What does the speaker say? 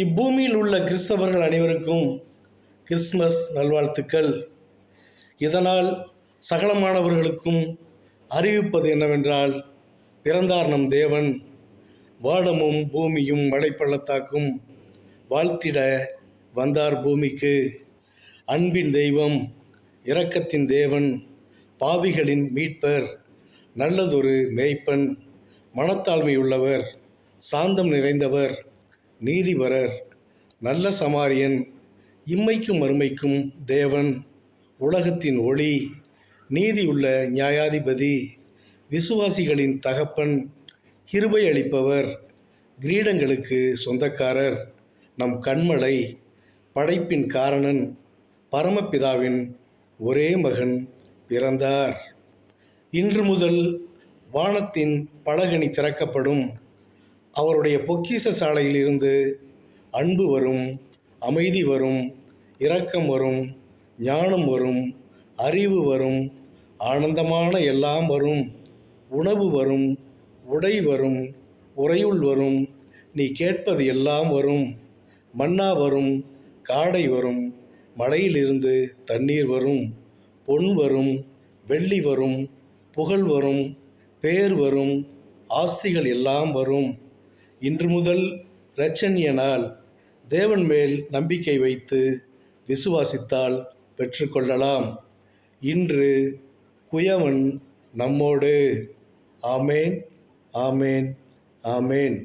இப்பூமியில் உள்ள கிறிஸ்தவர்கள் அனைவருக்கும் கிறிஸ்மஸ் நல்வாழ்த்துக்கள். இதனால் சகலமானவர்களுக்கும் அறிவிப்பது என்னவென்றால், பிறந்தார் நம் தேவன், வானமும் பூமியும் மலைப்பள்ளத்தாக்கும் வாழ்த்திட வந்தார் பூமிக்கு. அன்பின் தெய்வம், இரக்கத்தின் தேவன், பாவிகளின் மீட்பர், நல்லதொரு மேய்ப்பன், மனத்தாழ்மையுள்ளவர், சாந்தம் நிறைந்தவர், நீதிபரர், நல்ல சமாரியன், இம்மைக்கும் மறுமைக்கும் தேவன், உலகத்தின் ஒளி, நீதியுள்ள நியாயாதிபதி, விசுவாசிகளின் தகப்பன், கிருபை அளிப்பவர், கிரீடங்களுக்கு சொந்தக்காரர், நம் கண்மலை, படைப்பின் காரணன், பரமபிதாவின் ஒரே மகன் பிறந்தார். இன்று முதல் வானத்தின் பலகனி திறக்கப்படும். அவருடைய பொக்கிஷ சாலையில் இருந்து அன்பு வரும், அமைதி வரும், இரக்கம் வரும், ஞானம் வரும், அறிவு வரும், ஆனந்தமான எல்லாம் வரும், உணவு வரும், உடை வரும், உறையுள் வரும், நீ கேட்பது எல்லாம் வரும், மன்னா வரும், காடை வரும், மலையிலிருந்து தண்ணீர் வரும், பொன் வரும், வெள்ளி வரும், புகழ் வரும், பேர் வரும், ஆஸ்திகள் எல்லாம் வரும். இன்று முதல் இரட்சணிய நாள். தேவன் மேல் நம்பிக்கை வைத்து விசுவாசித்தால் பெற்றுக்கொள்ளலாம். இன்று குயவன் நம்மோடு. ஆமேன், ஆமேன், ஆமேன்.